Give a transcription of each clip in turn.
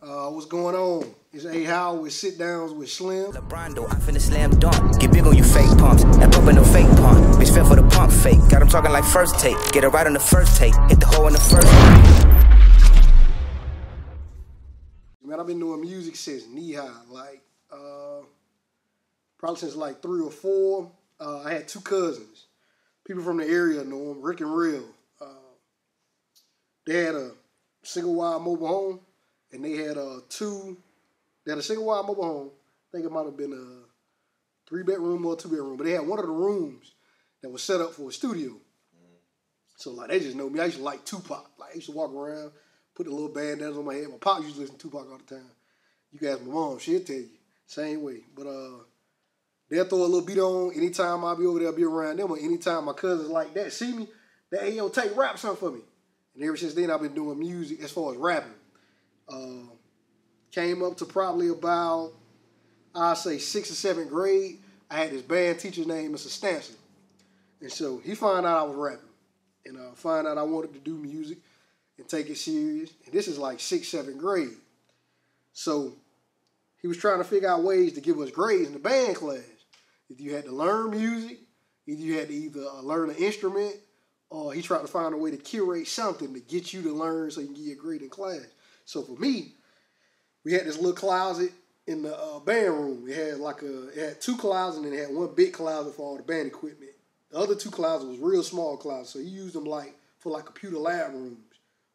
What's going on? It's A.Howell with Sit Downs with Slim. LeBrondo, I finna slam dunk. Get big on you fake pumps. That pump ain't no fake pump. Bitch fell for the pump fake. Got him talking like first take. Get it right on the first take. Hit the hole in the first take. Man, I've been doing music since knee-high. Probably since like 3 or 4. I had 2 cousins. People from the area know them, Rick and Real. They had a single-wide mobile home. And they had a single-wide mobile home. I think it might have been a 3-bedroom or a 2-bedroom. But they had one of the rooms that was set up for a studio. So, like, they just know me. I used to like Tupac. Like, I used to walk around, put the little bandanas on my head. My pop used to listen to Tupac all the time. You can ask my mom. She'll tell you. Same way. But they'll throw a little beat on anytime I'll be over there, be around them. Or anytime my cousins like that see me, they, hey, yo, take rap something for me. And ever since then, I've been doing music as far as rapping. Came up to probably about, I'd say 6th or 7th grade. I had this band teacher named Mr. Stanson. And so he found out I was rapping. And found out I wanted to do music and take it serious. And this is like 6th, 7th grade. So he was trying to figure out ways to give us grades in the band class. If you had to learn music, either you had to learn an instrument, or he tried to find a way to curate something to get you to learn so you can get your grade in class. So for me, we had this little closet in the band room. It had 2 closets, and then it had 1 big closet for all the band equipment. The other 2 closets was real small closets, so he used them for computer lab rooms.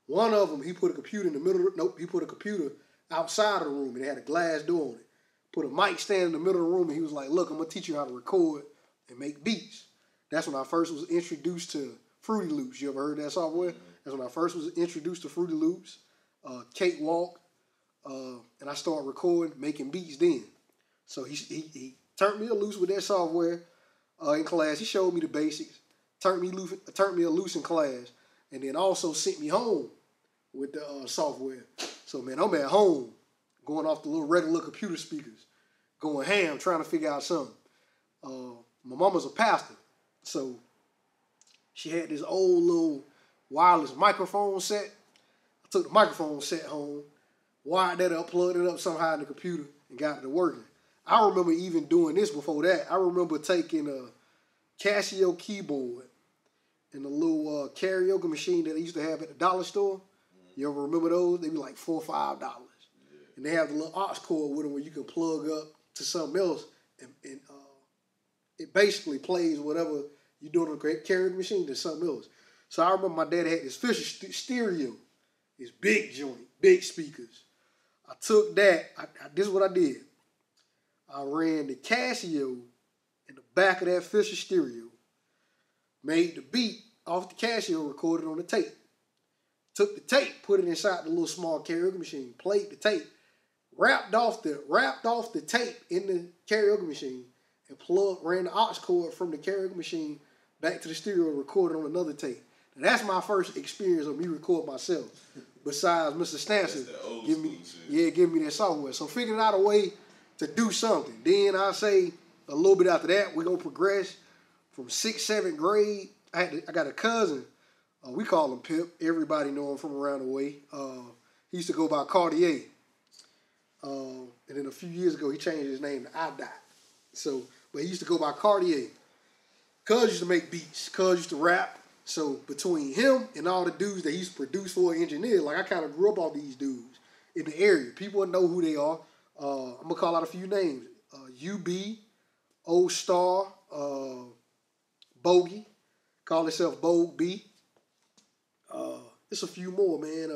One of them, he put a computer in the middle. Nope, he put a computer outside of the room, and it had a glass door on it. Put a mic stand in the middle of the room, and he was like, "Look, I'm gonna teach you how to record and make beats." That's when I first was introduced to Fruity Loops. You ever heard that software? That's when I first was introduced to Fruity Loops. Cakewalk, and I started recording, making beats then. So he turned me loose with that software in class. He showed me the basics, turned me loose in class, and then also sent me home with the software. So, man, I'm at home going off the little regular computer speakers, going ham, trying to figure out something. My mama's a pastor, so she had this old little wireless microphone set. I took the microphone set home, wired that up, plugged it up somehow in the computer, and got it working. I remember even doing this before that. I remember taking a Casio keyboard and a little karaoke machine that they used to have at the dollar store. You ever remember those? They be like $4 or $5. Yeah. And they have the little aux cord with them where you can plug up to something else, and it basically plays whatever you're doing on the karaoke machine to something else. So I remember my dad had this Fisher stereo. It's big joint, big speakers. I took that. This is what I did. I ran the Casio in the back of that Fisher stereo, made the beat off the Casio, recorded on the tape. Took the tape, put it inside the little small karaoke machine, played the tape, wrapped off the tape in the karaoke machine, and ran the aux cord from the karaoke machine back to the stereo and recorded on another tape. And that's my first experience of me recording myself. Besides Mr. Stanson, give me that software. So figuring out a way to do something. Then I say a little bit after that, we're gonna progress from 6th, 7th grade. I got a cousin. We call him Pip. Everybody know him from around the way. He used to go by Cartier. And then a few years ago, he changed his name to iDot. But he used to go by Cartier. Cuz used to make beats. Cuz used to rap. So between him and all the dudes that he used to produce for an engineer, like I kind of grew up on these dudes in the area. People know who they are. I'm going to call out a few names. UB, Old Star, Bogey. Call himself Bogue B. There's a few more, man.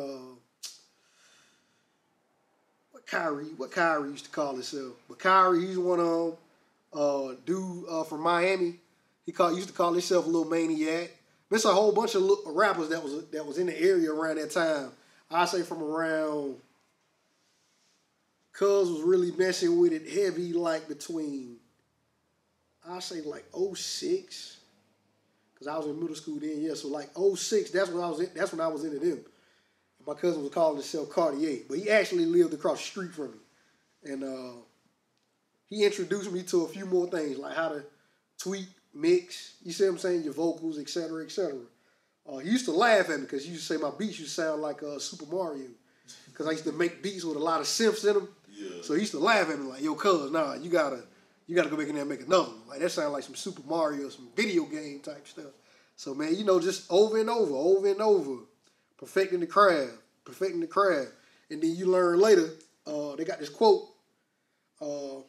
What Kyrie used to call himself. But Kyrie, he's one of them. Dude from Miami. He used to call himself a little maniac. There's a whole bunch of rappers that was in the area around that time. I say from around, Cuz was really messing with it heavy, like between, I say like 06. Because I was in middle school then, yeah. So like 06, that's when I was into them. And my cousin was calling himself Cartier. But he actually lived across the street from me. And he introduced me to a few more things, like how to tweak, mix, you see what I'm saying, your vocals, et cetera, et cetera. He used to laugh at me because he used to say my beats used to sound like Super Mario. because I used to make beats with a lot of synths in them. Yeah. So he used to laugh at me like, yo, cuz, nah, you gotta go back in there and make another one. Like, that sounds like some Super Mario, some video game type stuff. So, man, just over and over, perfecting the craft. And then you learn later, they got this quote, to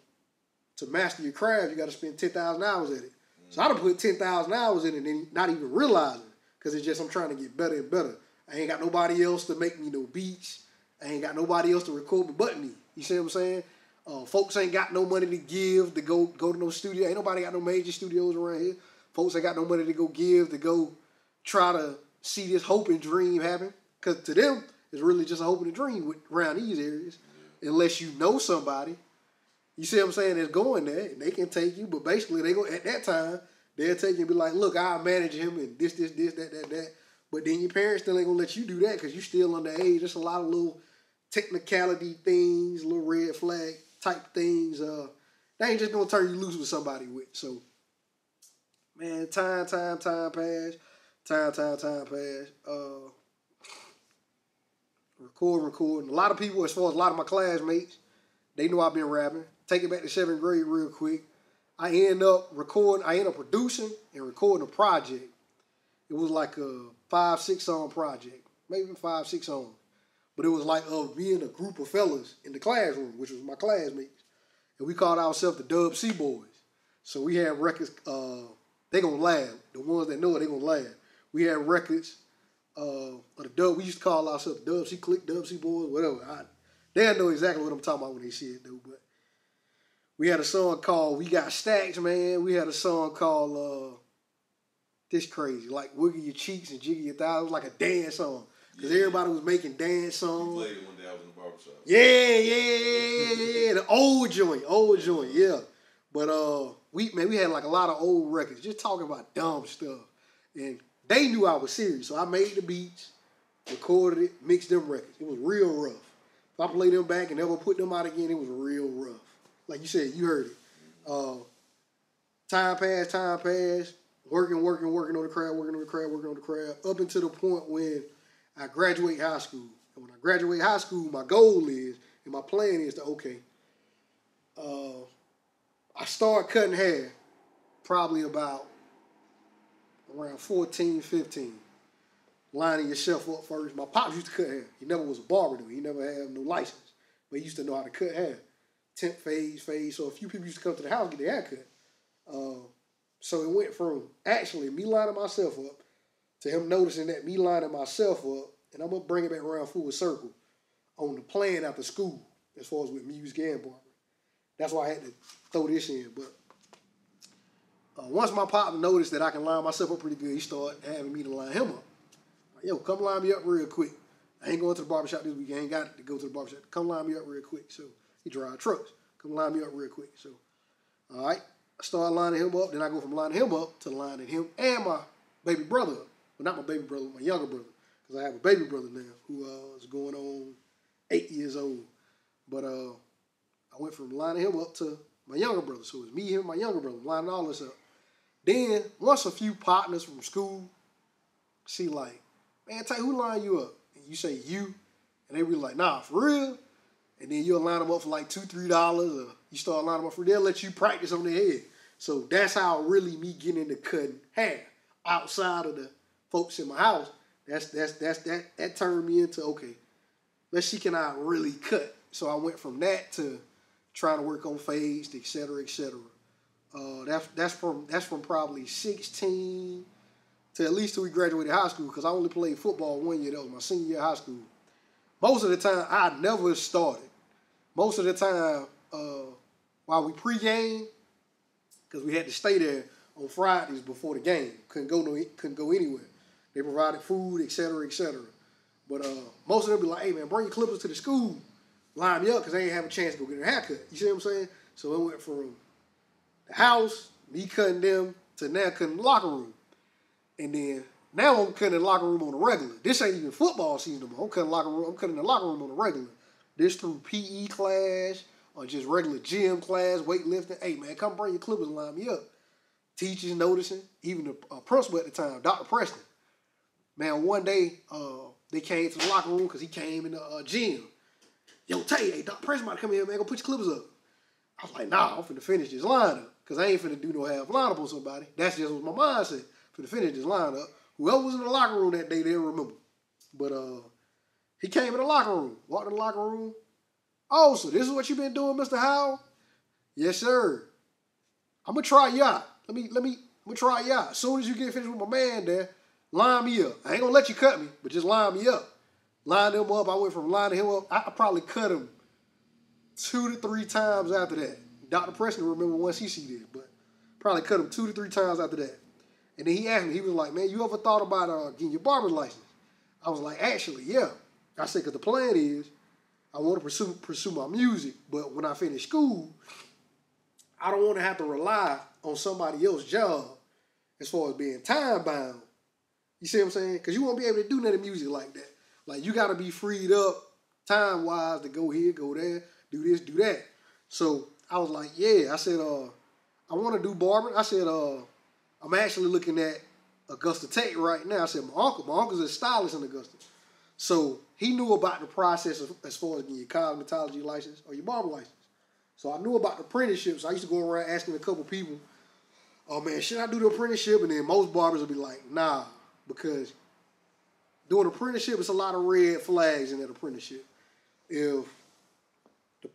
master your craft, you got to spend 10,000 hours at it. So I done put 10,000 hours in it and not even realizing, because it's just I'm trying to get better and better. I ain't got nobody else to make me no beats. I ain't got nobody else to record me but me. You see what I'm saying? Folks ain't got no money to give to go to no studio. Ain't nobody got no major studios around here. Folks ain't got no money to go give to go try to see this hope and dream happen. Because to them, it's really just a hope and a dream around these areas. Unless you know somebody. You see what I'm saying? That's going there, and they can take you. But basically, they go at that time, they'll take you and be like, look, I'll manage him and this, that. But then your parents still ain't going to let you do that because you still underage. There's a lot of little technicality things, little red flag type things. They ain't just going to turn you loose with somebody with. So, man, time passed. Time passed. Recording. A lot of people, as far as a lot of my classmates, they know I've been rapping. Take it back to 7th grade real quick. I end up producing and recording a project. It was like a 5-6 song project. Maybe 5-6 songs. But it was like me and a group of fellas in the classroom, which was my classmates. And we called ourselves the Dub C Boys. So we had records, they gonna laugh. The ones that know it, they gonna laugh. We had records of the Dub, we used to call ourselves Dub C Click, Dub C Boys, whatever. They know exactly what I'm talking about when they see it, though. But we had a song called We Got Stacks, man. We had a song called This Crazy, like Wiggle Your Cheeks and Jiggle Your Thighs. It was like a dance song. Because everybody was making dance songs. You played it one day I was in the barbershop. Yeah. The old joint, yeah. But we had like a lot of old records, just talking about dumb stuff. And they knew I was serious. So I made the beats, recorded it, mixed them records. It was real rough. If I play them back and never put them out again, it was real rough. Like you said, you heard it. Time passed. Working on the craft, up until the point when I graduate high school. And when I graduate high school, my goal is, and my plan is to, I start cutting hair probably about around 14, 15. Lining yourself up first. My pops used to cut hair. He never was a barber, though. He never had no license. But he used to know how to cut hair. Temp fade. So a few people used to come to the house and get their hair cut. So it went from actually me lining myself up to him noticing that me lining myself up, and I'm going to bring it back around full circle, on the plan after school, as far as with music and barbering. That's why I had to throw this in. But once my pop noticed that I can line myself up pretty good, he started having me to line him up. Yo, come line me up real quick. I ain't going to the barbershop this week. I ain't got to go to the barbershop. Come line me up real quick. So he drive trucks. Come line me up real quick. So, all right. I started lining him up. Then I go from lining him up to lining him and my baby brother up. Well, not my baby brother, my younger brother. Because I have a baby brother now who is going on 8 years old. But I went from lining him up to my younger brother. So it's me, him, my younger brother, lining all this up. Then, once a few partners from school see like, man, tell you who line you up? And you say you, and they be like, nah, for real? And then you'll line them up for like $2, $3, or you start lining them up for they'll let you practice on their head. So that's how really me getting into cutting hair outside of the folks in my house. That turned me into, okay, let's see can I really cut. So I went from that to trying to work on fades, et cetera, et cetera. That's from probably 16 to at least till we graduated high school, because I only played football 1 year. That was my senior year of high school. Most of the time, I never started. Most of the time, while we pregame, because we had to stay there on Fridays before the game. Couldn't go anywhere. They provided food, et cetera, et cetera. But most of them be like, hey, man, bring your clippers to the school. Line me up, because they ain't have a chance to go get a haircut. You see what I'm saying? So it went from the house, me cutting them, to now cutting the locker room. And then now I'm cutting the locker room on the regular. This ain't even football season no more. I'm cutting the locker room on the regular. This through PE class or just regular gym class, weightlifting. Hey, man, come bring your clippers and line me up. Teachers noticing, even the principal at the time, Dr. Preston. Man, one day, they came to the locker room because he came in the gym. Yo, Tay, hey, Dr. Preston about to come here, man. Go put your clippers up. I was like, nah, I'm finna finish this lineup because I ain't finna do no half lineup on somebody. That's just what my mind said. Finna finish this lineup. Whoever was in the locker room that day, they'll remember. But he came in the locker room, walked in the locker room. Oh, so this is what you been doing, Mr. Howell? Yes, sir. I'm gonna try you out. I'm gonna try you out. As soon as you get finished with my man there, line me up. I ain't gonna let you cut me, but just line me up. Line him up. I went from lining him up. I probably cut him 2 to 3 times after that. Dr. Preston remember once he see this, but probably cut him 2 to 3 times after that. And then he asked me, he was like, man, you ever thought about getting your barber's license? I was like, actually, yeah. I said, because the plan is I want to pursue my music, but when I finish school, I don't want to have to rely on somebody else's job as far as being time bound. You see what I'm saying? Because you won't be able to do none of music like that. Like, you got to be freed up time-wise to go here, go there, do this, do that. So I was like, yeah. I said, I want to do barbering. I said, I'm actually looking at Augusta Tech right now. I said, my uncle's a stylist in Augusta. So he knew about the process as far as getting your cosmetology license or your barber license. So I knew about the apprenticeships. I used to go around asking a couple people, oh man, should I do the apprenticeship? And then most barbers would be like, nah, because doing an apprenticeship, it's a lot of red flags in that apprenticeship. If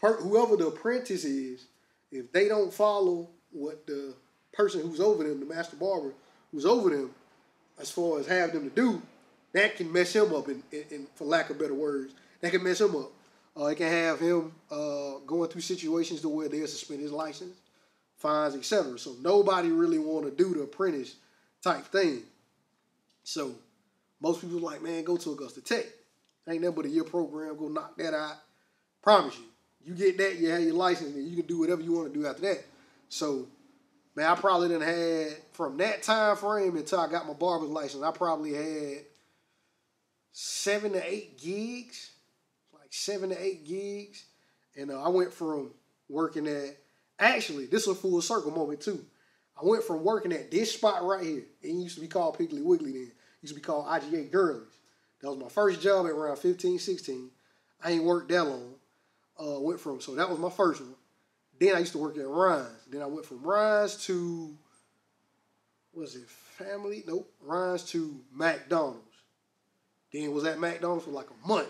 whoever the apprentice is, if they don't follow what the person who's over them, the master barber who's over them, as far as have them to do, that can mess him up, in for lack of better words. That can mess him up. It can have him going through situations to where they'll suspend his license, fines, etc. So nobody really want to do the apprentice type thing. So most people like, man, go to Augusta Tech. Ain't nothing but a year program. Go knock that out. Promise you. You get that, you have your license, and you can do whatever you want to do after that. So, man, I probably done had, from that time frame until I got my barber's license, I probably had 7 to 8 gigs. Like 7 to 8 gigs. And I went from working at, actually, this is a full circle moment too. I went from working at this spot right here. It used to be called Piggly Wiggly then. It used to be called IGA Girlies. That was my first job at around 15, 16. I ain't worked that long. So that was my first one. Then I used to work at Ryan's. Then I went from Ryan's to, Family? Nope. Ryan's to McDonald's. Then was at McDonald's for like a month.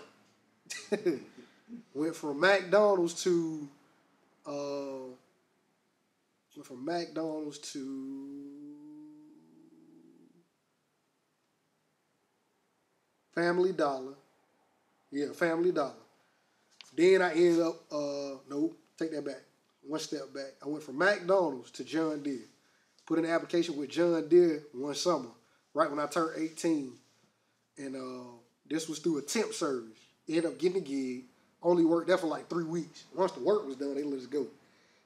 Went from McDonald's to Family Dollar. Yeah, Family Dollar. Then I ended up, nope, take that back. One step back. I went from McDonald's to John Deere. Put in an application with John Deere one summer, right when I turned 18. And this was through a temp service. Ended up getting a gig. Only worked there for like 3 weeks. Once the work was done, they let us go.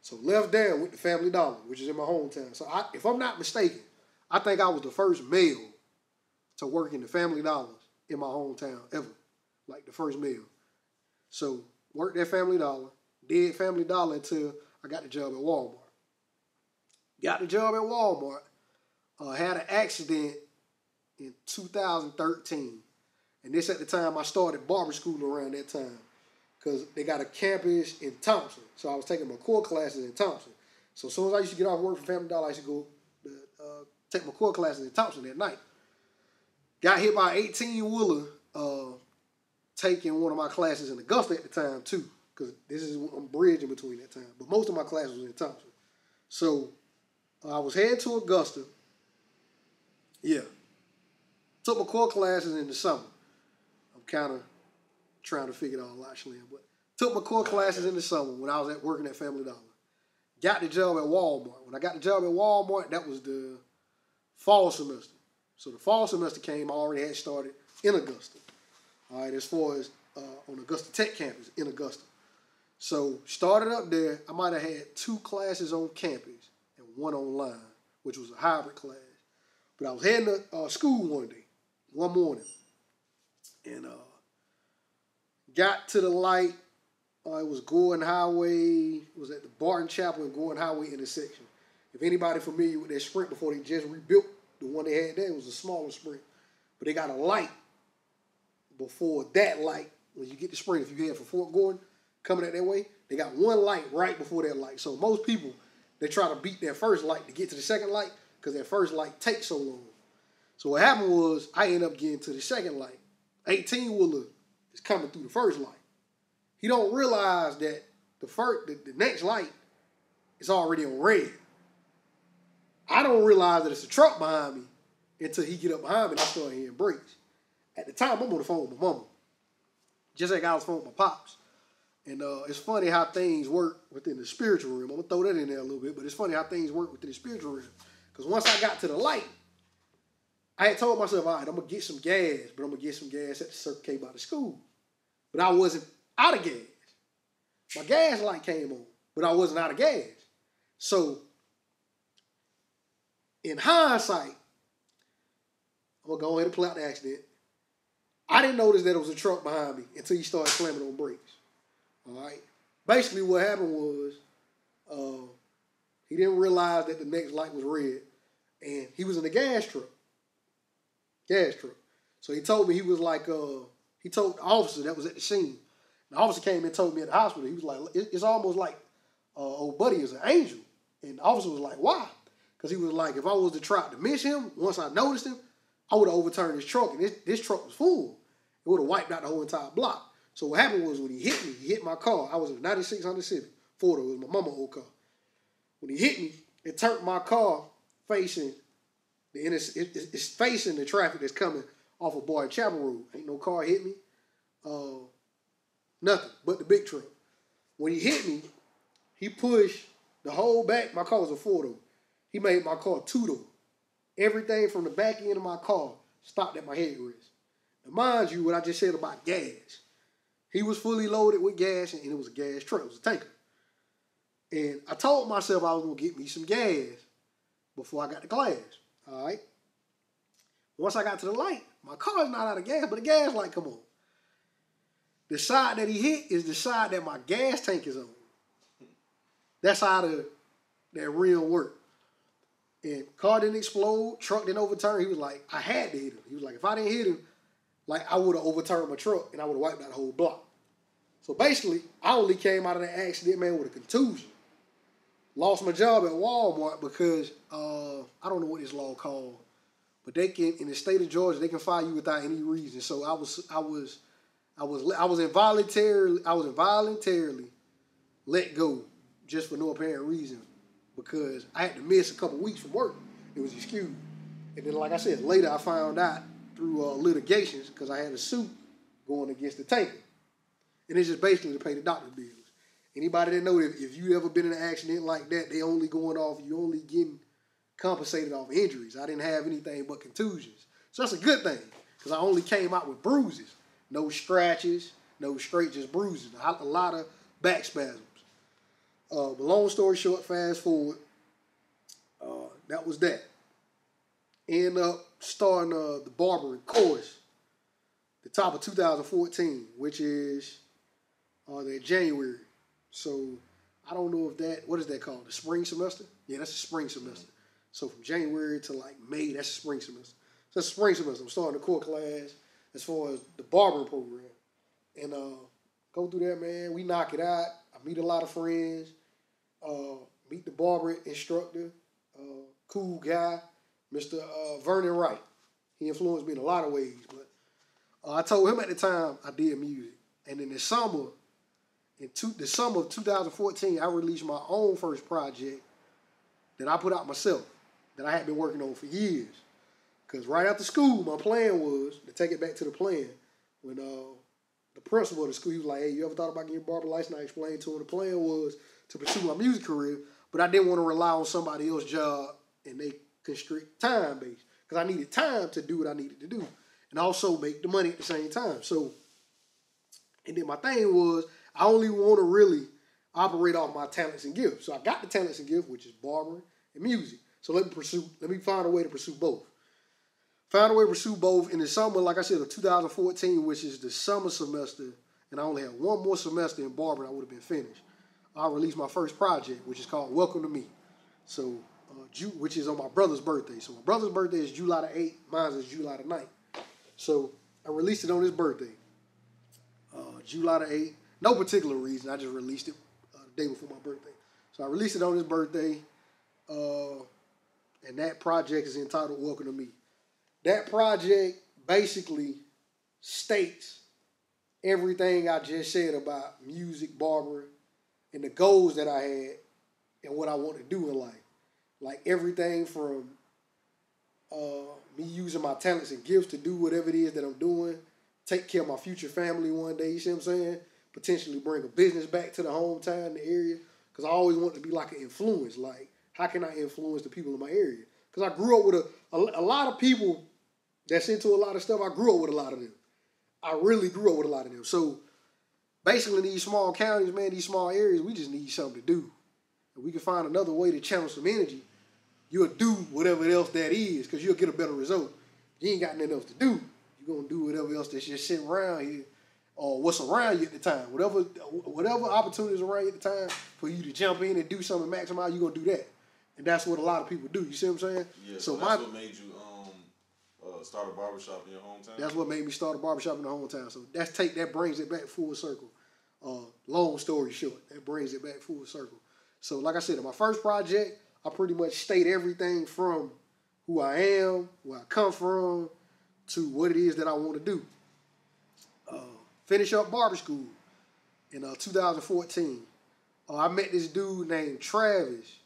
So left there, went to Family Dollar, which is in my hometown. So if I'm not mistaken, I think I was the first male to work in the Family Dollars in my hometown ever. Like the first male. So worked at Family Dollar. Did Family Dollar until I got the job at Walmart. Got the job at Walmart. Had an accident in 2013. And this at the time I started barber school around that time. Because they got a campus in Thompson. So I was taking my core classes in Thompson. So as soon as I used to get off work from Family Dollar, I used to go take my core classes in Thompson at night. Got hit by an 18-wheeler taking one of my classes in Augusta at the time too. Because I'm bridging between that time. But most of my classes was in Thompson. So I was heading to Augusta. Yeah. Took my core classes in the summer. I'm kind of trying to figure it all out, Slim. But took my core classes in the summer when I was working at Family Dollar. Got the job at Walmart. When I got the job at Walmart, that was the fall semester. So the fall semester came, I already had started in Augusta. All right, as far as on Augusta Tech campus in Augusta. So started up there, I might have had 2 classes on campus and 1 online, which was a hybrid class. But I was heading to school one morning, and got to the light. It was Gordon Highway. It was at the Barton Chapel and Gordon Highway intersection. If anybody familiar with that Sprint before they just rebuilt the one they had there, it was a smaller Sprint. But they got a light before that light. When you get to Spring, if you head for Fort Gordon, coming at that way, they got one light right before that light. So most people, they try to beat that first light to get to the second light because that first light takes so long. So what happened was I ended up getting to the second light. 18-wheeler is coming through the first light. He don't realize that the next light is already on red. I don't realize that it's a truck behind me until he get up behind me and I start hearing brakes. At the time, I'm on the phone with my mama. Just like I was on the phone with my pops. And it's funny how things work within the spiritual realm. I'm going to throw that in there a little bit, but it's funny how things work within the spiritual realm. Because once I got to the light, I had told myself, all right, I'm going to get some gas, but I'm going to get some gas at the Circle K by the school. But I wasn't out of gas. My gas light came on, but I wasn't out of gas. So, in hindsight, I'm going to go ahead and play out the accident. I didn't notice that it was a truck behind me until he started slamming on brakes. All right? Basically, what happened was he didn't realize that the next light was red, and he was in a gas truck. So he told me he was like, he told the officer that was at the scene. The officer came and told me at the hospital, he was like, it's almost like old buddy is an angel. And the officer was like, why? Because he was like, if I was to try to miss him, once I noticed him, I would have overturned his truck. And this truck was full. It would have wiped out the whole entire block. So what happened was when he hit me, he hit my car. I was in a 96 Honda Civic. Ford, it was my mama's old car. When he hit me, it turned my car facing it's facing the traffic that's coming off of Boyd Chapel Road. Ain't no car hit me. Nothing but the big truck. When he hit me, he pushed the whole back. My car was a 4-door. He made my car 2-door. Everything from the back end of my car stopped at my headrest. Now, mind you, what I just said about gas. He was fully loaded with gas, and it was a gas truck. It was a tanker. And I told myself I was going to get me some gas before I got to class. All right? Once I got to the light, my car is not out of gas, but the gas light come on. The side that he hit is the side that my gas tank is on. That's how that rim worked. And car didn't explode, truck didn't overturn. He was like, I had to hit him. He was like, if I didn't hit him, like I would have overturned my truck and I would have wiped out the whole block. So basically, I only came out of that accident, man, with a contusion. Lost my job at Walmart because I don't know what this law called, but they can, in the state of Georgia, they can fire you without any reason. So I was involuntarily let go just for no apparent reason because I had to miss a couple weeks from work. It was excused. And then, like I said, later I found out through litigations because I had a suit going against the tanker. And it's just basically to pay the doctor bills. Anybody that know if you ever been in an accident like that, you only getting compensated off injuries. I didn't have anything but contusions. So that's a good thing because I only came out with bruises. No scratches, no straight, just bruises. A lot of back spasms. But long story short, fast forward, that was that. Ended up starting the barbering course, the top of 2014, which is that January. So I don't know if what is that called? The spring semester? Yeah, that's the spring semester. So from January to like May, that's the spring semester. So that's the spring semester. I'm starting the core class as far as the barbering program. And go through that, man. We knock it out. I meet a lot of friends. Meet the barber instructor. Cool guy, Mr. Vernon Wright. He influenced me in a lot of ways. But I told him at the time I did music. And in the summer of 2014, I released my own first project that I put out myself, that I had been working on for years. Because right after school, my plan was, to take it back to the plan, when the principal of the school, he was like, hey, you ever thought about getting a barber license? I explained to him the plan was to pursue my music career, but I didn't want to rely on somebody else's job and they constrict time based. Because I needed time to do what I needed to do and also make the money at the same time. So, and then my thing was, I only want to really operate off my talents and gifts. So I got the talents and gifts, which is barbering and music. So let me find a way to pursue both. Found a way to pursue both in the summer, like I said, of 2014, which is the summer semester, and I only had one more semester in barbering, I would have been finished. I released my first project, which is called Welcome to Me. So, which is on my brother's birthday. So my brother's birthday is July the 8th, mine is July the 9th. So I released it on his birthday, July the 8th. No particular reason. I just released it the day before my birthday. So I released it on his birthday, and that project is entitled Welcome to Me. That project basically states everything I just said about music, barbering, and the goals that I had and what I want to do in life. Like everything from me using my talents and gifts to do whatever it is that I'm doing, take care of my future family one day, you see what I'm saying? Potentially bring a business back to the hometown, the area. Because I always want to be like an influence. Like, how can I influence the people in my area? Because I grew up with a lot of people that's into a lot of stuff. I grew up with a lot of them. I really grew up with a lot of them. So, basically, in these small counties, man, these small areas, we just need something to do. If we can find another way to channel some energy, you'll do whatever else that is because you'll get a better result. You ain't got nothing else to do. You're going to do whatever else that's just sitting around here or what's around you at the time. Whatever opportunities around you at the time for you to jump in and do something, maximize, you're going to do that. And that's what a lot of people do. You see what I'm saying? Yeah, so that's what made you start a barbershop in your hometown? That's what made me start a barbershop in the hometown. So that brings it back full circle. Long story short, that brings it back full circle. So like I said, in my first project, I pretty much state everything from who I am, where I come from, to what it is that I want to do. Finish up barber school in 2014. I met this dude named Travis.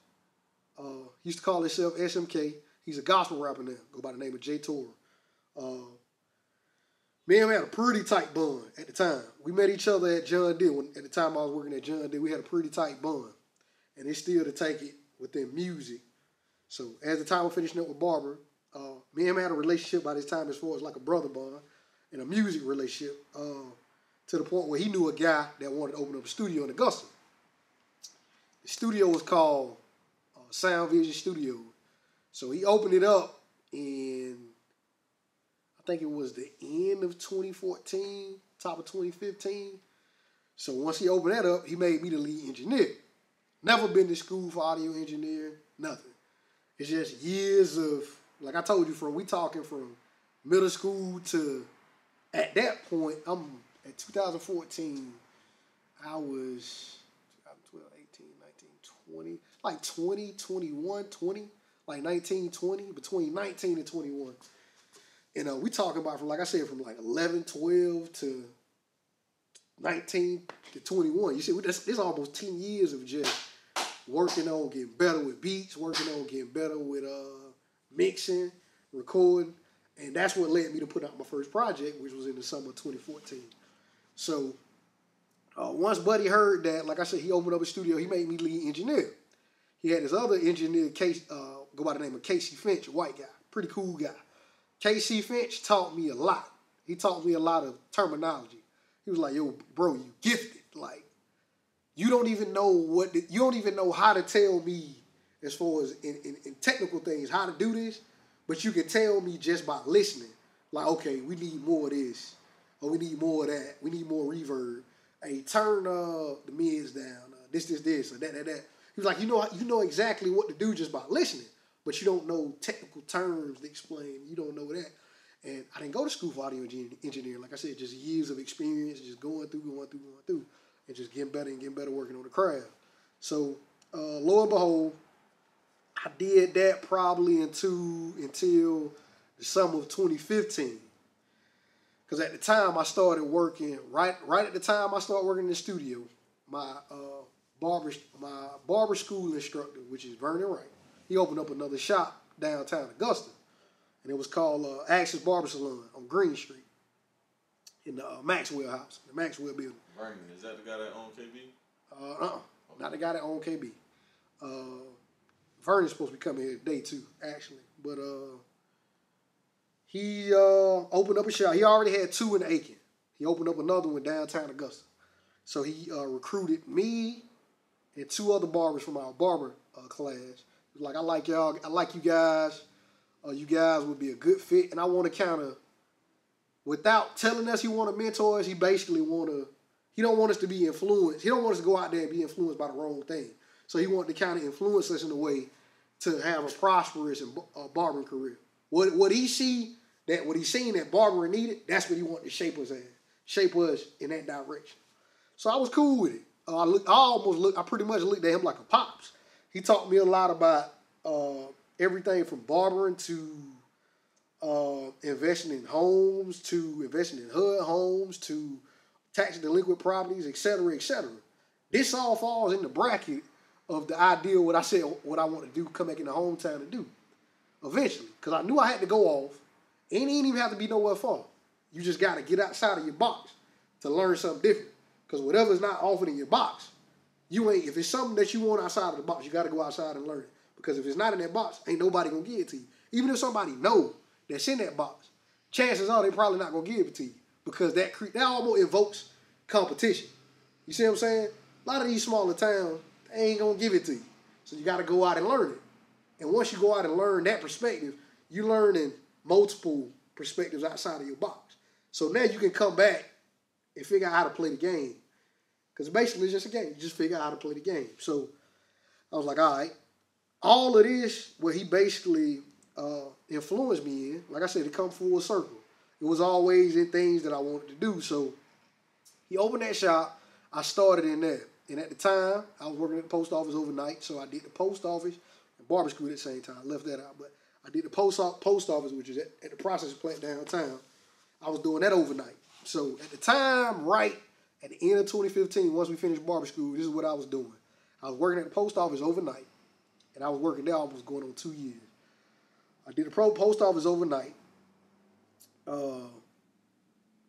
He used to call himself SMK. He's a gospel rapper now. Go by the name of J. Tora. Me and him had a pretty tight bond at the time. We met each other at John Deere. At the time I was working at John Deere, we had a pretty tight bond. And it's still to take it within music. So as the time of finishing up with barber, me and him had a relationship by this time as far as like a brother bond and a music relationship to the point where he knew a guy that wanted to open up a studio in Augusta. The studio was called Sound Vision Studio. So he opened it up in, I think it was the end of 2014, top of 2015. So once he opened that up, he made me the lead engineer. Never been to school for audio engineering, nothing. It's just years of, like I told you, we talking from middle school to, at that point, at 2014, I was 12, 18, 19, 20, like 20, 21, 20, like 19, 20, between 19 and 21. And we talking about, from like I said, from like 11, 12 to 19 to 21. You see, this almost 10 years of just working on getting better with beats, working on getting better with mixing, recording. And that's what led me to put out my first project, which was in the summer of 2014. So once Buddy heard that, like I said, he opened up a studio. He made me lead engineer. He had this other engineer, go by the name of Casey Finch, a white guy, pretty cool guy. Casey Finch taught me a lot. He taught me a lot of terminology. He was like, yo, bro, you gifted. Like, you don't even know how to tell me as far as in technical things, how to do this, but you can tell me just by listening. Like, okay, we need more of this, or we need more of that. We need more reverb. Hey, turn the mids down. This, or that. He was like, you know exactly what to do just by listening, but you don't know technical terms to explain. You don't know that. And I didn't go to school for audio engineering. Like I said, just years of experience, just going through, and just getting better working on the craft. So, lo and behold, I did that probably until the summer of 2015. Because at the time I started working, right at the time I started working in the studio, my barber school instructor, which is Vernon Wright, he opened up another shop downtown Augusta. And it was called Access Barber Salon on Green Street in the Maxwell house, the Maxwell building. Vernon, is that the guy that owned KB? Not the guy that owned KB. Vernon's supposed to be coming here today too, actually. But he opened up a shop. He already had two in Aiken. He opened up another one downtown Augusta. So he recruited me and two other barbers from our barber class. He was like, I like y'all. I like you guys. You guys would be a good fit. And I want to kind of, without telling us he want to mentor us, he basically he don't want us to be influenced. He don't want us to go out there and be influenced by the wrong thing. So he wanted to kind of influence us in a way to have a prosperous and barbering career. What he see that what he seen that barbering needed, that's what he wanted to shape us in that direction. So I was cool with it. I pretty much looked at him like a pops. He taught me a lot about everything from barbering to investing in homes, to investing in HUD homes, to tax delinquent properties, et cetera, et cetera. This all falls in the bracket of the ideal what I want to do, come back in the hometown to do eventually. Because I knew I had to go off. And it didn't even have to be nowhere far. You just got to get outside of your box to learn something different. Because whatever's not offered in your box, if it's something that you want outside of the box, you got to go outside and learn it. Because if it's not in that box, ain't nobody going to give it to you. Even if somebody know that's in that box, chances are they probably not going to give it to you. Because that almost invokes competition. You see what I'm saying? A lot of these smaller towns, they ain't going to give it to you. So you got to go out and learn it. And once you go out and learn that perspective, you learning multiple perspectives outside of your box. So now you can come back and figure out how to play the game. Because basically it's just a game. You just figure out how to play the game. So I was like, all right. All of this, what he basically influenced me in, like I said, it come full circle. It was always in things that I wanted to do. So he opened that shop. I started in there. And at the time, I was working at the post office overnight. So I did the post office and barber school at the same time. I left that out. But I did the post office, which is at the processing plant downtown. I was doing that overnight. So at the time, right at the end of 2015, once we finished barber school, this is what I was doing. I was working at the post office overnight. And I was working there almost going on 2 years. I did the post office overnight.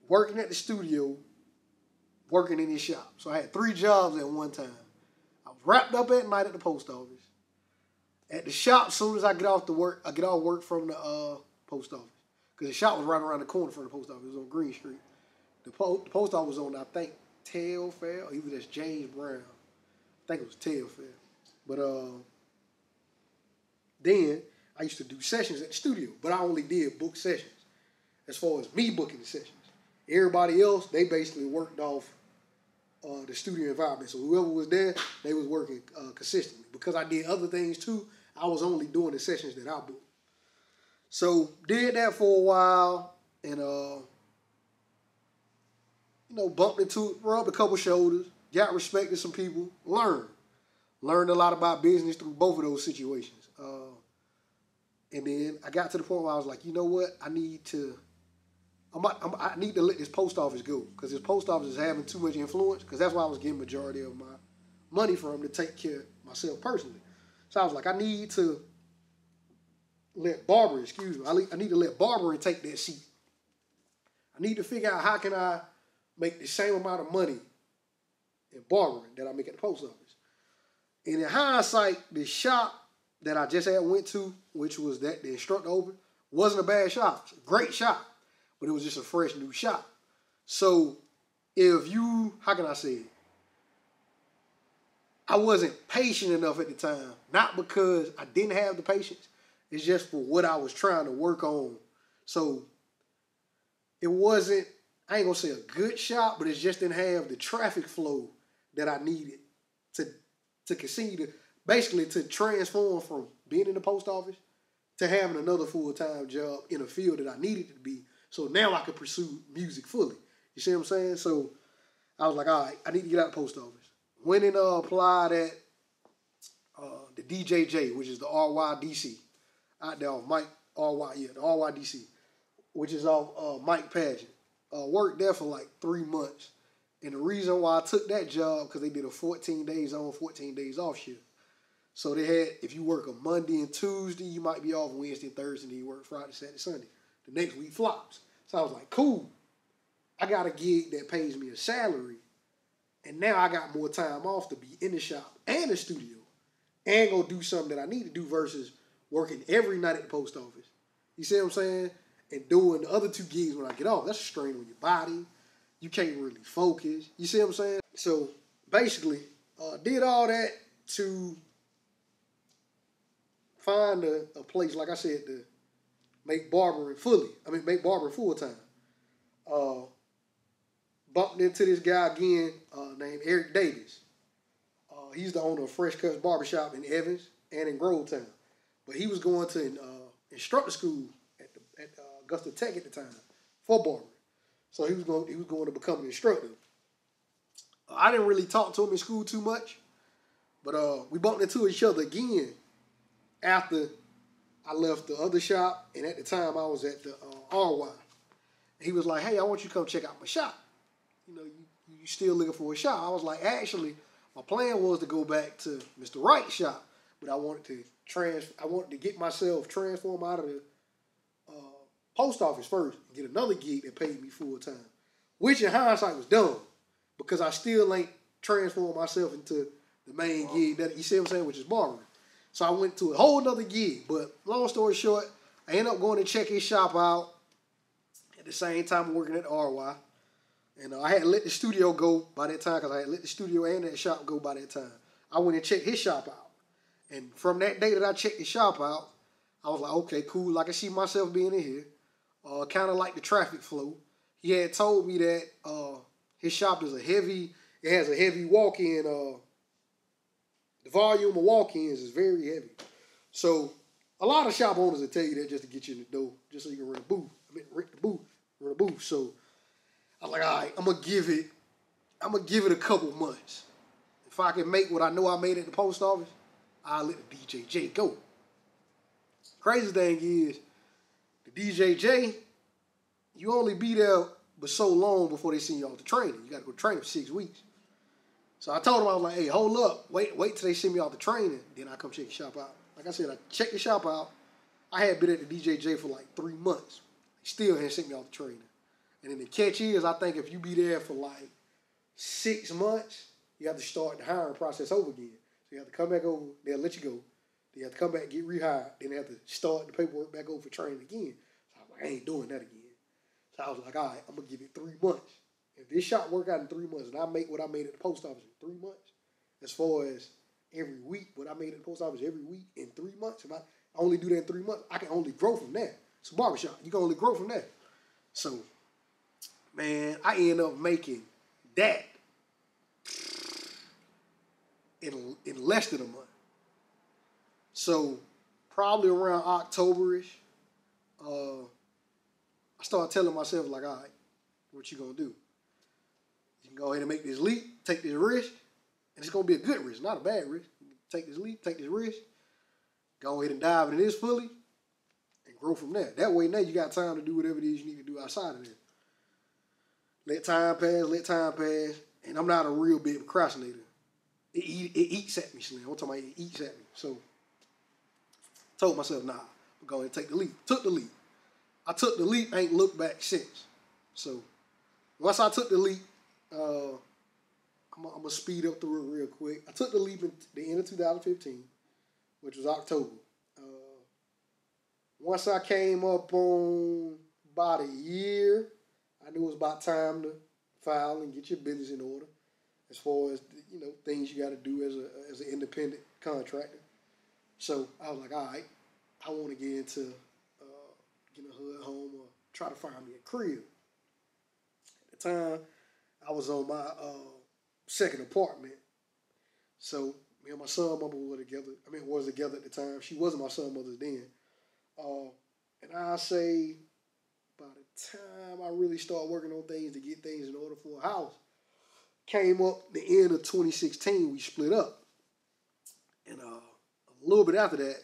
Working at the studio, working in his shop. So I had 3 jobs at one time. I was wrapped up at night at the post office. At the shop, as soon as I get off work from the post office. Because the shop was right around the corner from the post office. It was on Green Street. The post office was on, I think, Telfair, or either that's James Brown. I think it was Telfair. But then I used to do sessions at the studio, but I only did book sessions as far as me booking the sessions. Everybody else, they basically worked off the studio environment. So whoever was there, they was working consistently. Because I did other things too, I was only doing the sessions that I booked. So did that for a while and, bumped into it, rubbed a couple shoulders, got respected some people, learned a lot about business through both of those situations. And then I got to the point where I was like, you know what? I need to let this post office go because this post office is having too much influence because that's why I was getting majority of my money from to take care of myself personally. So I was like, I need to let barbering take that seat. I need to figure out how can I make the same amount of money in barbering that I make at the post office. And in hindsight, the shop that I just had went to, which was the instructor open, wasn't a bad shop. Great shop. But it was just a fresh new shop. So how can I say it? I wasn't patient enough at the time. Not because I didn't have the patience. It's just for what I was trying to work on. So it wasn't, I ain't gonna say a good shop, but it just didn't have the traffic flow that I needed to continue to, basically to transform from being in the post office to having another full-time job in a field that I needed to be. So now I could pursue music fully. You see what I'm saying? So I was like, all right, I need to get out of the post office. Went and applied at the DJJ, which is the RYDC. Out there off Mike, the RYDC, which is off Mike Pageant. Worked there for like 3 months. And the reason why I took that job, because they did a 14 days on, 14 days off shift. So they had, if you work a Monday and Tuesday, you might be off Wednesday and Thursday, and then you work Friday, Saturday, Sunday. The next week flops. So I was like, cool. I got a gig that pays me a salary. And now I got more time off to be in the shop and the studio. And go do something that I need to do versus working every night at the post office. You see what I'm saying? And doing the other 2 gigs when I get off. That's a strain on your body. You can't really focus. You see what I'm saying? So basically, did all that to find a place, like I said, to make barbering full-time. Bumped into this guy again named Eric Davis. He's the owner of Fresh Cuts Barbershop in Evans and in Grovetown. But he was going to instructor school at Augusta Tech at the time for barbering. So he was going to become an instructor. I didn't really talk to him in school too much, but we bumped into each other again after I left the other shop, and at the time I was at the RY. He was like, "Hey, I want you to come check out my shop. You know, you still looking for a shop?" I was like, "Actually, my plan was to go back to Mr. Wright's shop, but I wanted to get myself transformed out of the post office first and get another gig that paid me full time," which in hindsight was dumb because I still ain't transformed myself into the main gig that, you see what I'm saying, which is barbering. So I went to a whole nother gig. But long story short, I ended up going to check his shop out at the same time working at RY. And I had let the studio go by that time because I had let the studio and that shop go by that time. I went and checked his shop out. And from that day that I checked his shop out, I was like, okay, cool. I can see myself being in here. Kind of like the traffic flow. He had told me that his shop is it has a heavy walk-in, the volume of walk-ins is very heavy. So a lot of shop owners will tell you that just to get you in the door, just so you can rent a booth. So I was like, all right, I'm gonna give it a couple months. If I can make what I know I made at the post office, I'll let the DJJ go. Crazy thing is, the DJJ, you only be there but so long before they send you off to training. You got to go train for 6 weeks. So I told him, I was like, hey, hold up. Wait till they send me off to training. Then I come check the shop out. Like I said, I checked the shop out. I had been at the DJJ for like 3 months. They still hadn't sent me off to training. And then the catch is, I think if you be there for like 6 months, you have to start the hiring process over again. So you have to come back over. They'll let you go. Then you have to come back, get rehired. Then they have to start the paperwork back over for training again. So I was like, I ain't doing that again. So I was like, all right, I'm going to give it 3 months. If this shop work out in 3 months and I make what I made at the post office in 3 months, as far as every week, what I made at the post office every week in 3 months, if I only do that in 3 months, I can only grow from that. It's a barbershop. You can only grow from that. So, man, I end up making that in less than a month. So, probably around October-ish, I started telling myself, like, all right, what you gonna do? You can go ahead and make this leap, take this risk, and it's gonna be a good risk, not a bad risk. Take this leap, take this risk, go ahead and dive into this fully, and grow from there. That way now you got time to do whatever it is you need to do outside of there. Let time pass, and I'm not a real big procrastinator. It eats at me, Slim. I'm talking about it eats at me. So told myself, nah, I'm going to take the leap. Took the leap. I took the leap, ain't looked back since. So once I took the leap, I'm going to speed up through it real quick. I took the leap in the end of 2015, which was October. Once I came up on about a year, I knew it was about time to file and get your business in order as far as, you know, things you got to do as an independent contractor. So I was like, all right, I want to get into getting a hood home or try to find me a crib. At the time, I was on my second apartment. So me and my son mother were together. Was together at the time. She wasn't my son mother then. And I say by the time I really started working on things to get things in order for a house, came up the end of 2016, we split up. And a little bit after that,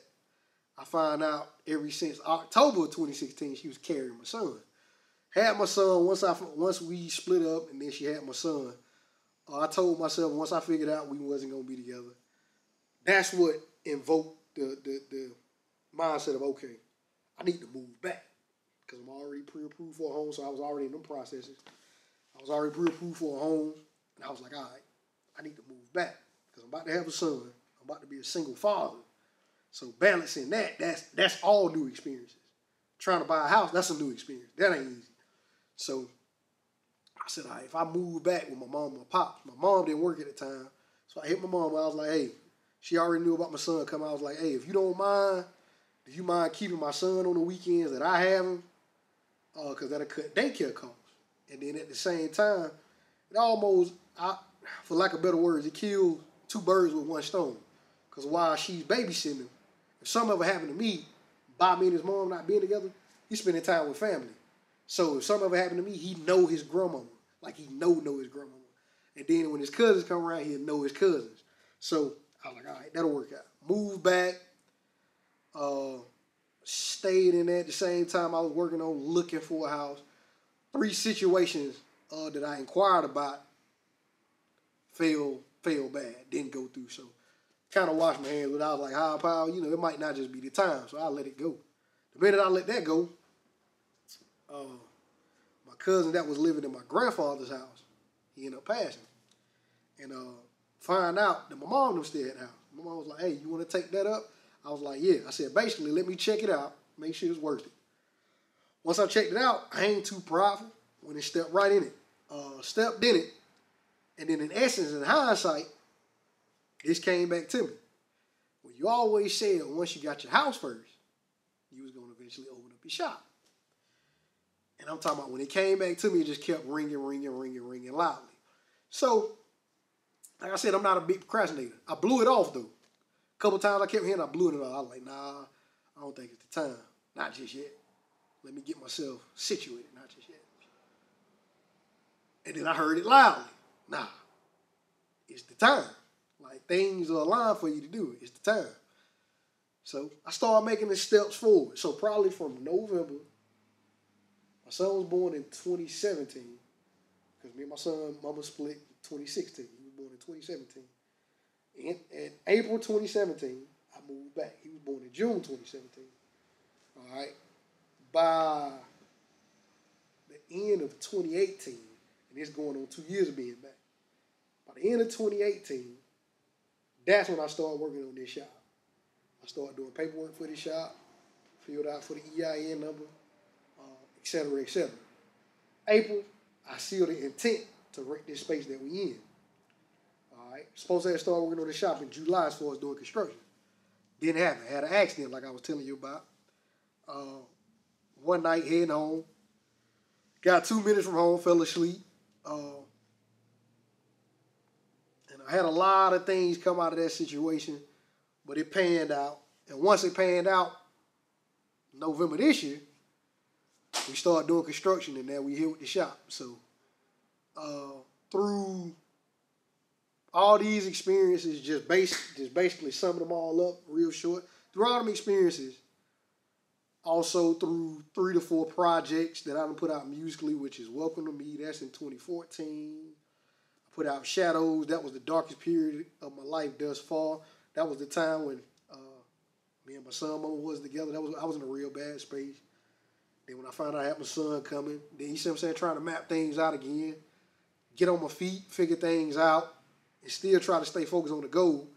I found out ever since October of 2016, she was carrying my son. Had my son once we split up, and then she had my son. I told myself once I figured out we wasn't gonna be together, that's what invoked the mindset of, okay, I need to move back because I'm already pre-approved for a home, so I was already in them processes. I was already pre-approved for a home, and I was like, all right, I need to move back because I'm about to have a son. I'm about to be a single father. So balancing that's all new experiences. Trying to buy a house, that's a new experience. That ain't easy. So I said, all right, if I move back with my mom and my pops, my mom didn't work at the time. So I hit my mom. I was like, hey, she already knew about my son coming. I was like, hey, if you don't mind, do you mind keeping my son on the weekends that I have him? Because that'll cut daycare costs. And then at the same time, it almost, for lack of better words, it killed two birds with one stone. Because while she's babysitting him, if something ever happened to me, by me and his mom not being together, he's spending time with family. So if something ever happened to me, he know his grandmama. Like he know his grandmama. And then when his cousins come around, he'll know his cousins. So I was like, all right, that'll work out. Moved back. Stayed in there at the same time I was working on looking for a house. 3 situations that I inquired about failed bad, didn't go through. So kind of washed my hands, but I was like, high power, you know, it might not just be the time, so I let it go. The minute I let that go, my cousin that was living in my grandfather's house, he ended up passing. And find out that my mom was still at the house. My mom was like, hey, you want to take that up? I was like, yeah. I said, basically, let me check it out, make sure it's worth it. Once I checked it out, I ain't too prideful. When it stepped right in it, stepped in it, and then in essence, in hindsight, this came back to me. Well, you always said once you got your house first, you was going to eventually open up your shop. And I'm talking about when it came back to me, it just kept ringing loudly. So, like I said, I'm not a big procrastinator. I blew it off, though. A couple times I kept hearing I blew it off. I was like, nah, I don't think it's the time. Not just yet. Let me get myself situated. Not just yet. And then I heard it loudly. Nah, it's the time. Like, things are aligned for you to do it. It's the time. So I started making the steps forward. So probably from November, my son was born in 2017. Because me and my son, mama split in 2016. He was born in 2017. In April 2017, I moved back. He was born in June 2017. All right. By the end of 2018, and it's going on 2 years of being back. By the end of 2018, that's when I started working on this shop. I started doing paperwork for this shop, filled out for the EIN number, et cetera, et cetera. April, I sealed the intent to rent this space that we in. All right. Supposed to have started working on the shop in July as far as doing construction. Didn't happen. I had an accident like I was telling you about. One night heading home. Got 2 minutes from home, fell asleep. And I had a lot of things come out of that situation, but it panned out. And once it panned out, November this year, we started doing construction, and now we here with the shop. So through all these experiences, just basically summing them all up real short, through all them experiences, also through 3 to 4 projects that I done put out musically, which is Welcome to Me, that's in 2014. I put out Shadows, that was the darkest period of my life thus far. That was the time when me and my son mama was together. I was in a real bad space. Then when I found out I had my son coming, then you see what I'm saying, trying to map things out again, get on my feet, figure things out, and still try to stay focused on the goal.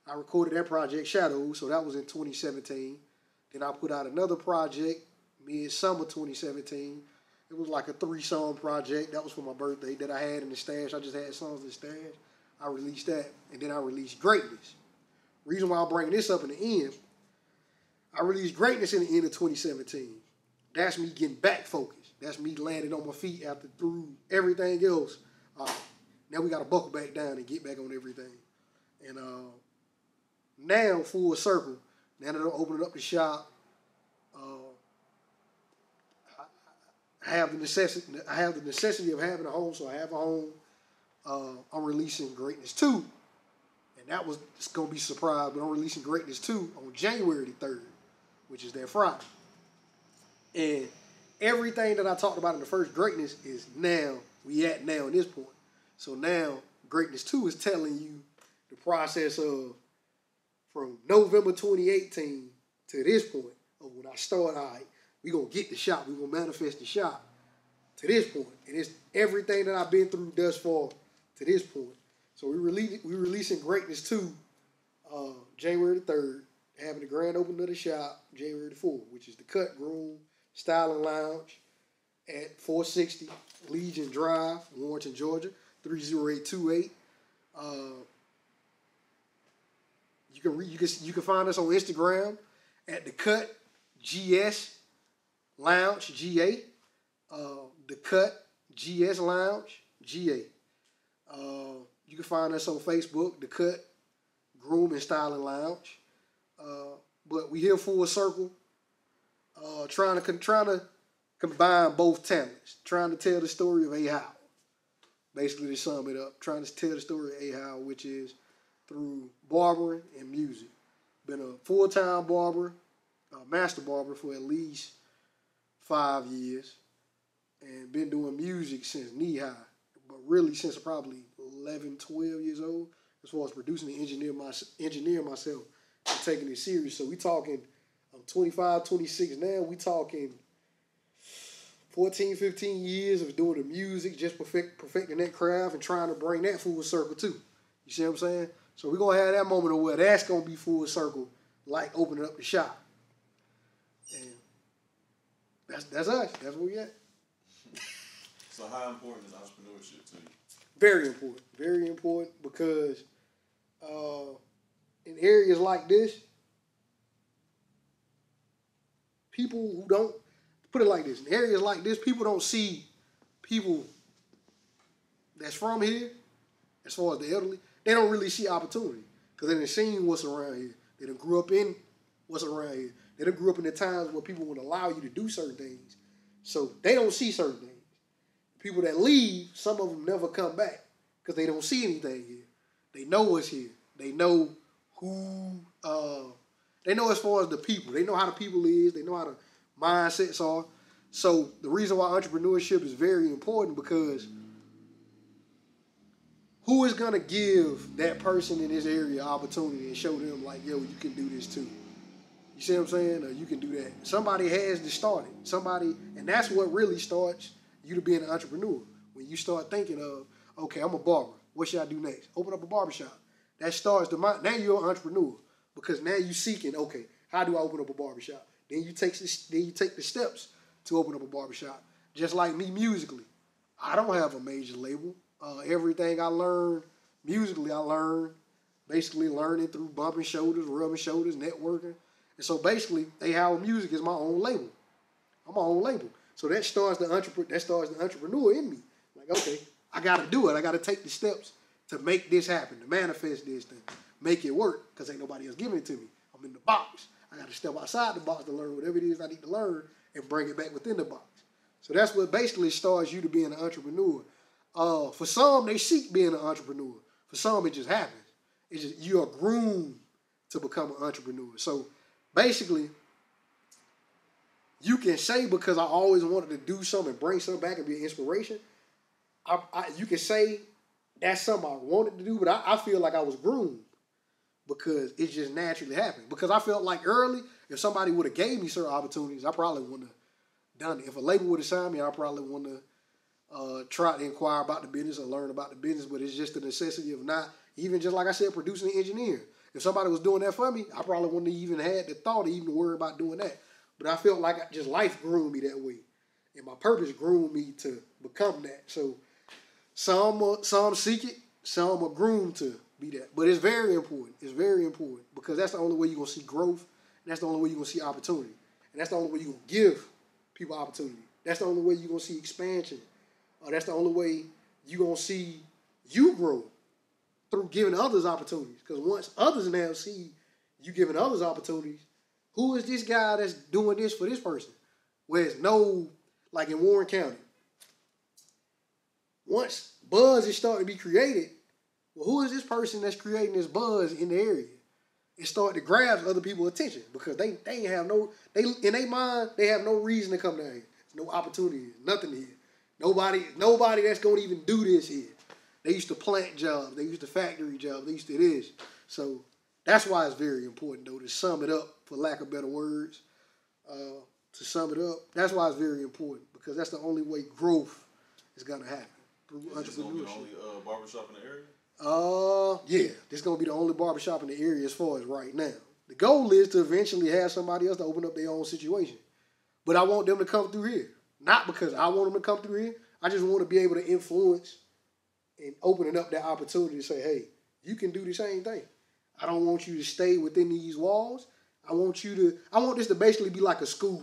I recorded that project, Shadows, so that was in 2017. Then I put out another project, mid-summer 2017. It was like a 3-song project. That was for my birthday that I had in the stash. I just had songs in the stash. I released that, and then I released Greatness. Reason why I'm bringing this up in the end, I released Greatness in the end of 2017. That's me getting back focused. That's me landing on my feet after through everything else. Now we got to buckle back down and get back on everything. And now, full circle, now that I'm opening up the shop, I have the necessity of having a home, so I have a home. I'm releasing Greatness 2, and that was, it's going to be a surprise, but I'm releasing Greatness 2 on January the 3rd, which is that Friday. And everything that I talked about in the first Greatness is now, we at now in this point. So now, Greatness 2 is telling you the process of from November 2018 to this point of when I start, all right, we're going to get the shop, we're going to manifest the shop to this point. And it's everything that I've been through thus far to this point. So we're releasing Greatness 2 January the 3rd, having the grand opening of the shop January the 4th, which is the Cut, Groom, Style and Lounge at 460 Legion Drive, Warrenton, Georgia, 30828. You can find us on Instagram at the Cut GS Lounge GA. The Cut GS Lounge GA. You can find us on Facebook, the Cut Groom and Styling Lounge. But we here full circle. trying to combine both talents, trying to tell the story of A.Howell. Basically, to sum it up, trying to tell the story of A.Howell, which is through barbering and music. Been a full-time barber, master barber for at least 5 years, and been doing music since knee high, but really since probably 11, 12 years old, as far as producing and engineering myself and taking it serious. So we talking, I'm 25, 26 now, we talking 14, 15 years of doing the music, just perfecting that craft and trying to bring that full circle too. You see what I'm saying? So we're going to have that moment of where that's going to be full circle, like opening up the shop. And that's us. That's where we at. So how important is entrepreneurship to you? Very important. Very important because in areas like this, people who don't, put it like this, in areas like this, people don't see people that's from here, as far as the elderly, they don't really see opportunity because they done seen what's around here. They done grew up in what's around here. They done grew up in the times where people would allow you to do certain things. So they don't see certain things. People that leave, some of them never come back because they don't see anything here. They know what's here. They know who, they know as far as the people. They know how the people is. They know how the mindsets are. So the reason why entrepreneurship is very important because who is going to give that person in this area opportunity and show them like, yo, you can do this too? You see what I'm saying? Or you can do that. Somebody has to start it. Somebody, and that's what really starts you to being an entrepreneur. When you start thinking of, okay, I'm a barber. What should I do next? Open up a barbershop. That starts the mind. Now you're an entrepreneur because now you're seeking, okay, how do I open up a barbershop? Then you take the steps to open up a barbershop. Just like me musically. I don't have a major label. Everything I learned musically, I learned basically learning through bumping shoulders, rubbing shoulders, networking. And so basically, A.Howell Music is my own label. I'm my own label. So that starts the entrepreneur in me. Like, okay, I got to do it. I got to take the steps to make this happen, to manifest this thing, make it work, because ain't nobody else giving it to me. I'm in the box. I got to step outside the box to learn whatever it is I need to learn and bring it back within the box. So that's what basically starts you to being an entrepreneur. For some, they seek being an entrepreneur. For some, it just happens. It's just you are groomed to become an entrepreneur. So basically, you can say because I always wanted to do something and bring something back and be an inspiration, you can say that's something I wanted to do, but I feel like I was groomed because it just naturally happened. Because I felt like early, if somebody would have gave me certain opportunities, I probably wouldn't have done it. If a label would have signed me, I probably wouldn't have tried to inquire about the business or learn about the business, but it's just the necessity of not, even just like I said, producing and engineering. If somebody was doing that for me, I probably wouldn't have even had the thought to even worry about doing that. But I felt like just life groomed me that way. And my purpose groomed me to become that. So some seek it, some are groomed to be that. But it's very important. It's very important because that's the only way you're going to see growth. And that's the only way you're going to see opportunity. And that's the only way you're going to give people opportunity. That's the only way you're going to see expansion. That's the only way you're going to see you grow through giving others opportunities. Because once others now see you giving others opportunities, who is this guy that's doing this for this person? Whereas like in Warren County, once buzz is starting to be created, well, who is this person that's creating this buzz in the area? It started to grab other people's attention because they have no, in their mind, they have no reason to come down here. There's no opportunity here, nothing here. Nobody that's going to even do this here. They used to plant jobs. They used to factory jobs. They used to this. So that's why it's very important, though, to sum it up, for lack of better words, to sum it up. That's why it's very important because that's the only way growth is going to happen through entrepreneurship. Is this going to be the only barbershop in the area? Yeah, this is going to be the only barbershop in the area as far as right now. The goal is to eventually have somebody else to open up their own situation. But I want them to come through here. Not because I want them to come through here. I just want to be able to influence and opening up that opportunity to say, hey, you can do the same thing. I don't want you to stay within these walls. I want this to basically be like a school,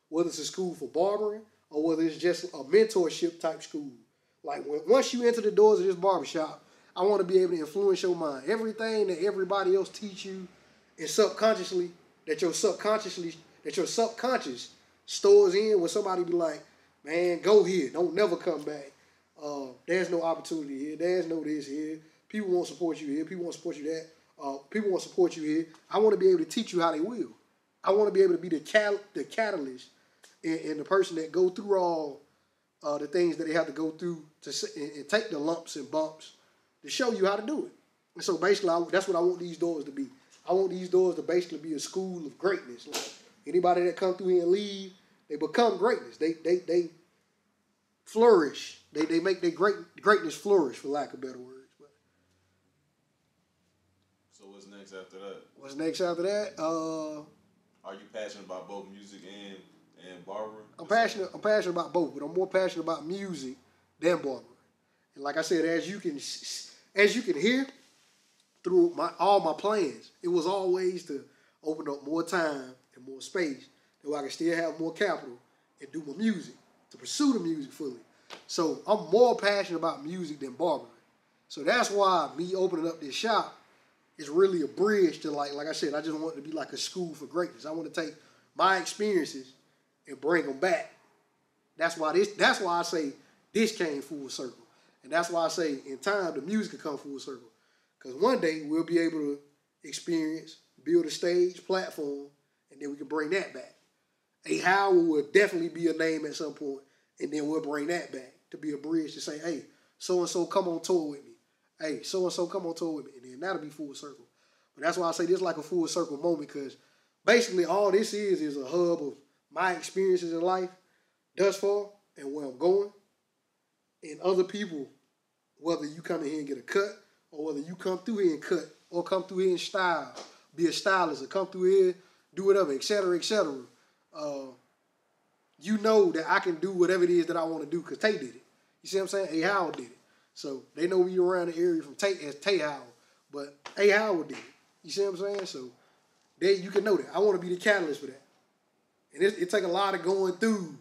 whether it's a school for barbering or whether it's just a mentorship type school. Like once you enter the doors of this barbershop, I want to be able to influence your mind. Everything that everybody else teach you is subconsciously, that your subconsciously that your subconscious stores in when somebody be like, man, go here, don't never come back. There's no opportunity here. There's no this here. People won't support you here. People won't support you that. People won't support you here. I want to be able to teach you how they will. I want to be able to be the catalyst and the person that go through all the things that they have to go through and take the lumps and bumps to show you how to do it. And so basically, that's what I want these doors to be. I want these doors to basically be a school of greatness. Like anybody that come through here and leave, they become greatness. They flourish. They make their greatness flourish, for lack of better words. But, so what's next after that? What's next after that? Are you passionate about both music and barbering? I'm passionate about both, but I'm more passionate about music than barbering. And like I said, as you can hear through all my plans, it was always to open up more time and more space so I can still have more capital and do my music, to pursue the music fully. So I'm more passionate about music than barbering. So that's why me opening up this shop is really a bridge to like I said, I just want it to be like a school for greatness. I want to take my experiences and bring them back. That's why I say this came full circle. And that's why I say in time the music will come full circle. Because one day we'll be able to experience, build a stage, platform, and then we can bring that back. A.Howell will definitely be a name at some point, and then we'll bring that back to be a bridge to say, hey, so-and-so come on tour with me. Hey, so-and-so come on tour with me. And then that'll be full circle. But that's why I say this is like a full circle moment, because basically all this is a hub of my experiences in life thus far and where I'm going. And other people, whether you come in here and get a cut, or whether you come through here and cut, or come through here and style, be a stylist, or come through here, do whatever, et cetera, et cetera. You know that I can do whatever it is that I want to do because Tay did it. You see what I'm saying? A.Howell did it. So they know we around the area from Tay as Tay-Howell, but A.Howell did it. You see what I'm saying? So you can know that. I want to be the catalyst for that. And it take a lot of going through.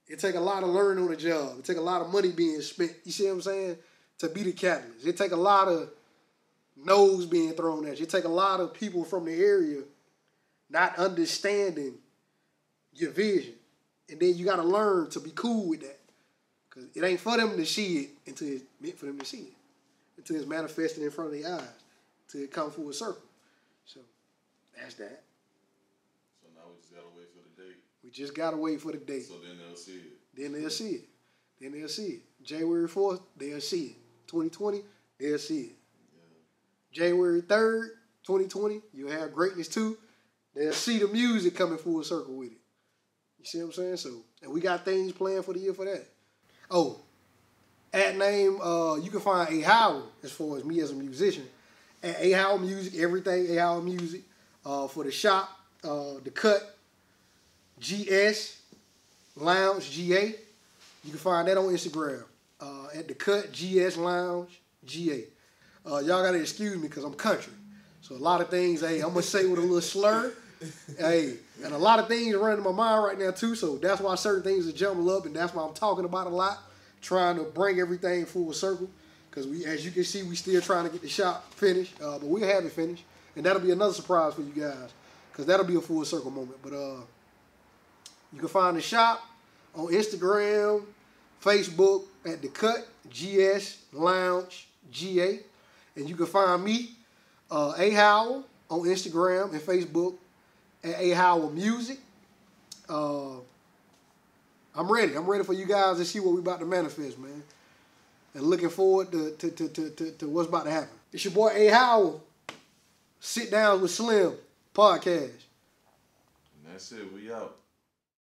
It take a lot of learning on the job. It take a lot of money being spent. You see what I'm saying? To be the catalyst. It take a lot of no's being thrown at you. It take a lot of people from the area not understanding your vision. And then you got to learn to be cool with that. Because it ain't for them to see it until it's meant for them to see it. Until it's manifested in front of their eyes. Until it comes full circle. So, that's that. So now we just got to wait for the date. We just got to wait for the date. So then they'll see it. Then they'll see it. Then they'll see it. January 4th, they'll see it. 2020, they'll see it. Yeah. January 3rd, 2020, you'll have Greatness 2. They'll see the music coming full circle with it. You see what I'm saying? So, and we got things planned for the year for that. Oh, at name, you can find A.Howell as far as me as a musician. At A.Howell Music, everything A.Howell Music. For the shop, the cut, GS Lounge GA. You can find that on Instagram. At the cut, GS Lounge GA. Y'all gotta excuse me because I'm country. So a lot of things, hey, I'm gonna say with a little slur. Hey, and a lot of things running in my mind right now too. So that's why certain things are jumble up, and that's why I'm talking about a lot, trying to bring everything full circle. Because we, as you can see, we still trying to get the shop finished, but we'll have it finished, and that'll be another surprise for you guys, because that'll be a full circle moment. But you can find the shop on Instagram, Facebook at the cut GS Lounge GA, and you can find me A.Howell on Instagram and Facebook at A.Howell Music. I'm ready. I'm ready for you guys to see what we about to manifest, man. And looking forward to what's about to happen. It's your boy A.Howell. Sit Down with Slim podcast. And that's it. We out.